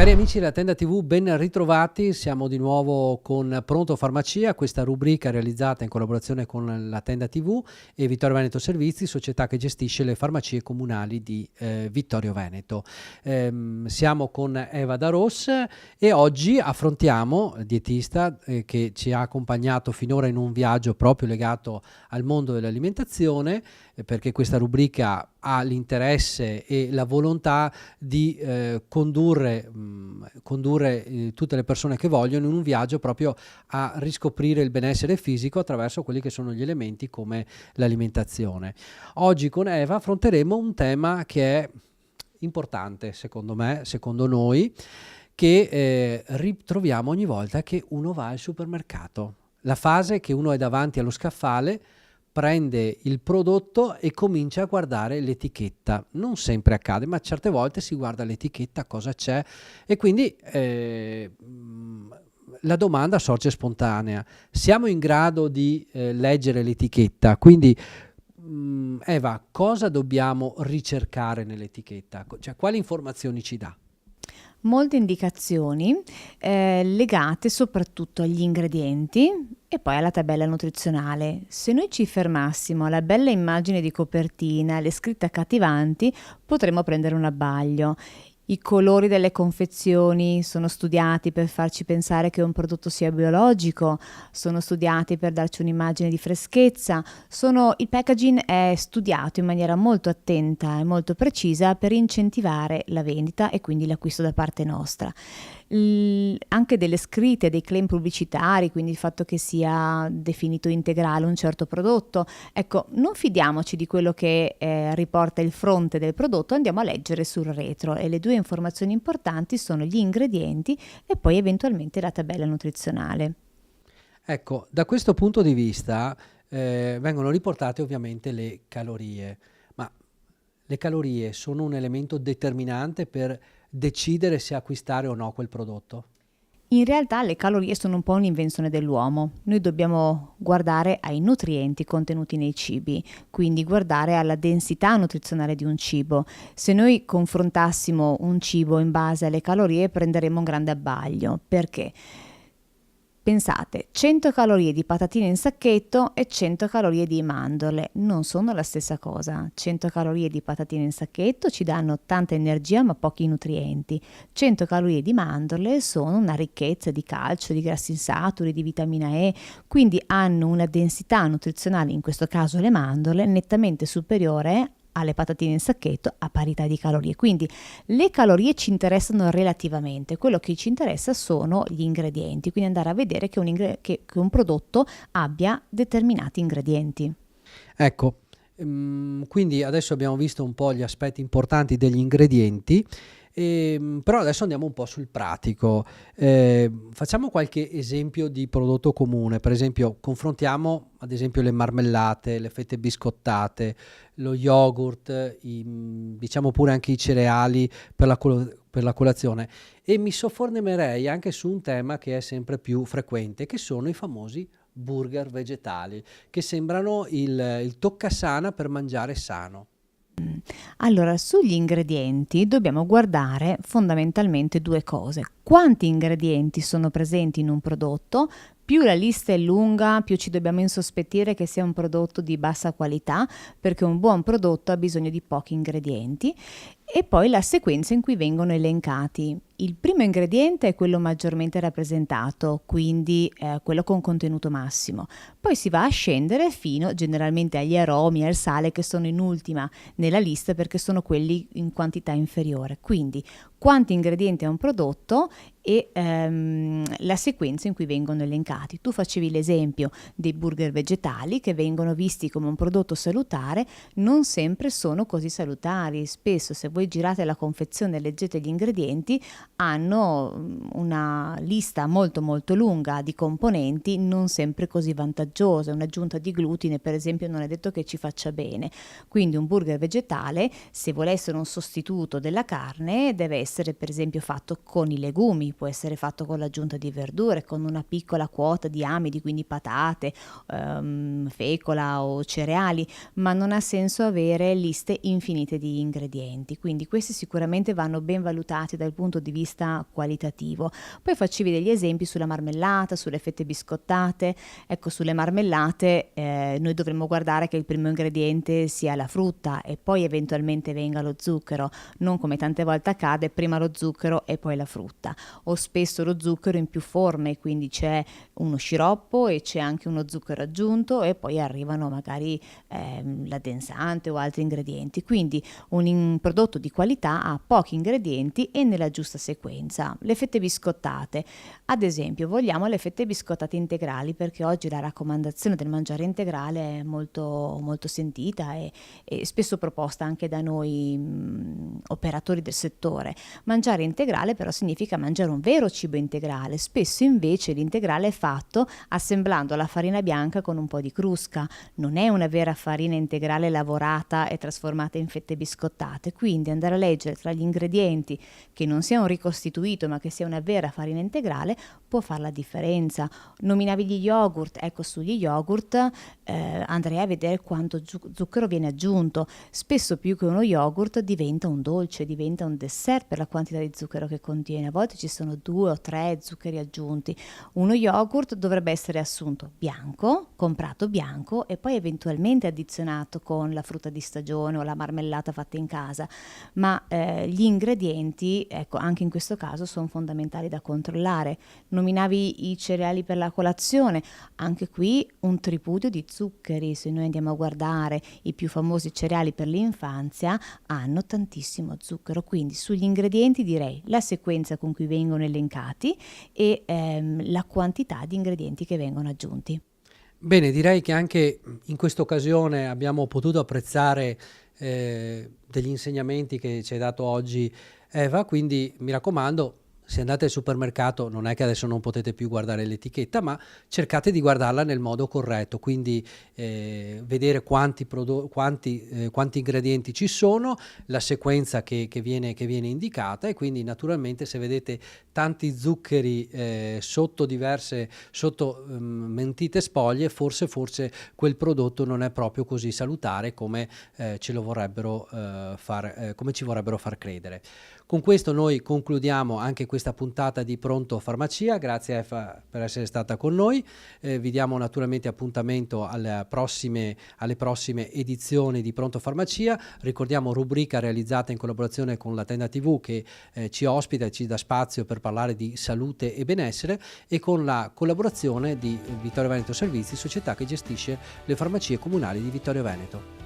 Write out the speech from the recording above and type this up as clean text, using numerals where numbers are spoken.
Cari amici della Tenda TV, ben ritrovati. Siamo di nuovo con Pronto Farmacia, questa rubrica realizzata in collaborazione con la Tenda TV e Vittorio Veneto Servizi, società che gestisce le farmacie comunali di Vittorio Veneto. Siamo con Eva Da Ros e oggi affrontiamo, dietista che ci ha accompagnato finora in un viaggio proprio legato al mondo dell'alimentazione, perché questa rubrica ha l'interesse e la volontà di condurre tutte le persone che vogliono in un viaggio proprio a riscoprire il benessere fisico attraverso quelli che sono gli elementi come l'alimentazione. Oggi con Eva affronteremo un tema che è importante, secondo me, secondo noi, che ritroviamo ogni volta che uno va al supermercato. La fase che uno è davanti allo scaffale, prende il prodotto e comincia a guardare l'etichetta. Non sempre accade, ma certe volte si guarda l'etichetta, cosa c'è, e quindi la domanda sorge spontanea. Siamo in grado di leggere l'etichetta? Quindi Eva, cosa dobbiamo ricercare nell'etichetta? Cioè, quali informazioni ci dà? Molte indicazioni legate soprattutto agli ingredienti e poi alla tabella nutrizionale. Se noi ci fermassimo alla bella immagine di copertina, alle scritte accattivanti, potremmo prendere un abbaglio. I colori delle confezioni sono studiati per farci pensare che un prodotto sia biologico, sono studiati per darci un'immagine di freschezza, il packaging è studiato in maniera molto attenta e molto precisa per incentivare la vendita e quindi l'acquisto da parte nostra. Anche delle scritte, dei claim pubblicitari, quindi il fatto che sia definito integrale un certo prodotto. Ecco, non fidiamoci di quello che riporta il fronte del prodotto, andiamo a leggere sul retro e le due informazioni importanti sono gli ingredienti e poi eventualmente la tabella nutrizionale. Ecco, da questo punto di vista vengono riportate ovviamente le calorie, ma le calorie sono un elemento determinante per decidere se acquistare o no quel prodotto? In realtà le calorie sono un po' un'invenzione dell'uomo. Noi dobbiamo guardare ai nutrienti contenuti nei cibi, quindi guardare alla densità nutrizionale di un cibo. Se noi confrontassimo un cibo in base alle calorie prenderemo un grande abbaglio. Perché? Pensate, 100 calorie di patatine in sacchetto e 100 calorie di mandorle non sono la stessa cosa. 100 calorie di patatine in sacchetto ci danno tanta energia ma pochi nutrienti. 100 calorie di mandorle sono una ricchezza di calcio, di grassi insaturi, di vitamina E, quindi hanno una densità nutrizionale, in questo caso le mandorle, nettamente superiore alle patatine in sacchetto a parità di calorie. Quindi le calorie ci interessano relativamente, quello che ci interessa sono gli ingredienti, quindi andare a vedere che un prodotto abbia determinati ingredienti. Ecco, quindi adesso abbiamo visto un po' gli aspetti importanti degli ingredienti, però adesso andiamo un po' sul pratico. Facciamo qualche esempio di prodotto comune, per esempio confrontiamo ad esempio le marmellate, le fette biscottate, lo yogurt, diciamo pure anche i cereali per la colazione, e mi soffermerei anche su un tema che è sempre più frequente, che sono i famosi burger vegetali, che sembrano il toccasana per mangiare sano. Allora, sugli ingredienti dobbiamo guardare fondamentalmente due cose. Quanti ingredienti sono presenti in un prodotto? Più la lista è lunga, più ci dobbiamo insospettire che sia un prodotto di bassa qualità, perché un buon prodotto ha bisogno di pochi ingredienti. E poi la sequenza in cui vengono elencati. Il primo ingrediente è quello maggiormente rappresentato, quindi quello con contenuto massimo. Poi si va a scendere fino generalmente agli aromi e al sale, che sono in ultima nella lista perché sono quelli in quantità inferiore. Quindi quanti ingredienti ha un prodotto e la sequenza in cui vengono elencati. Tu facevi l'esempio dei burger vegetali che vengono visti come un prodotto salutare, non sempre sono così salutari. Spesso, se voi girate la confezione e leggete gli ingredienti, hanno una lista molto molto lunga di componenti, non sempre così vantaggiosa. Un'aggiunta di glutine, per esempio, non è detto che ci faccia bene. Quindi un burger vegetale, se vuole essere un sostituto della carne, deve essere per esempio fatto con i legumi, può essere fatto con l'aggiunta di verdure, con una piccola quota di amidi, quindi patate, fecola o cereali, ma non ha senso avere liste infinite di ingredienti, quindi questi sicuramente vanno ben valutati dal punto di vista qualitativo. Poi facevi degli esempi sulla marmellata, sulle fette biscottate. Ecco, sulle marmellate noi dovremmo guardare che il primo ingrediente sia la frutta e poi eventualmente venga lo zucchero, non come tante volte accade, prima lo zucchero e poi la frutta, o spesso lo zucchero in più forme, quindi c'è uno sciroppo e c'è anche uno zucchero aggiunto e poi arrivano magari l'addensante o altri ingredienti. Quindi un prodotto di qualità ha pochi ingredienti e nella giusta sequenza. Le fette biscottate, ad esempio, vogliamo le fette biscottate integrali perché oggi la raccomandazione del mangiare integrale è molto, molto sentita e spesso proposta anche da noi operatori del settore. Mangiare integrale però significa mangiare un vero cibo integrale. Spesso invece l'integrale è fatto assemblando la farina bianca con un po' di crusca. Non è una vera farina integrale lavorata e trasformata in fette biscottate, quindi andare a leggere tra gli ingredienti che non sia un ricostituito ma che sia una vera farina integrale può fare la differenza. Nominavi gli yogurt, ecco, sugli yogurt andrei a vedere quanto zucchero viene aggiunto. Spesso più che uno yogurt diventa un dolce, diventa un dessert per la quantità di zucchero che contiene. A volte ci sono 2 o 3 zuccheri aggiunti. Uno yogurt dovrebbe essere assunto bianco, comprato bianco e poi eventualmente addizionato con la frutta di stagione o la marmellata fatta in casa, ma gli ingredienti, ecco, anche in questo caso sono fondamentali da controllare. Nominavi i cereali per la colazione, anche qui un tripudio di zuccheri. Se noi andiamo a guardare i più famosi cereali per l'infanzia hanno tantissimo zucchero, quindi sugli ingredienti direi la sequenza con cui vengono elencati e la quantità di ingredienti che vengono aggiunti. Bene, direi che anche in questa occasione abbiamo potuto apprezzare degli insegnamenti che ci hai dato oggi, Eva, quindi mi raccomando, se andate al supermercato non è che adesso non potete più guardare l'etichetta, ma cercate di guardarla nel modo corretto, quindi vedere quanti ingredienti ci sono, la sequenza che viene indicata, e quindi naturalmente se vedete tanti zuccheri sotto mentite spoglie, forse quel prodotto non è proprio così salutare come ce lo vorrebbero come ci vorrebbero far credere. Con questo noi concludiamo anche questa puntata di Pronto Farmacia. Grazie Eva per essere stata con noi. Vi diamo naturalmente appuntamento alle prossime edizioni di Pronto Farmacia. Ricordiamo rubrica realizzata in collaborazione con la Tenda TV che ci ospita e ci dà spazio per parlare di salute e benessere, e con la collaborazione di Vittorio Veneto Servizi, società che gestisce le farmacie comunali di Vittorio Veneto.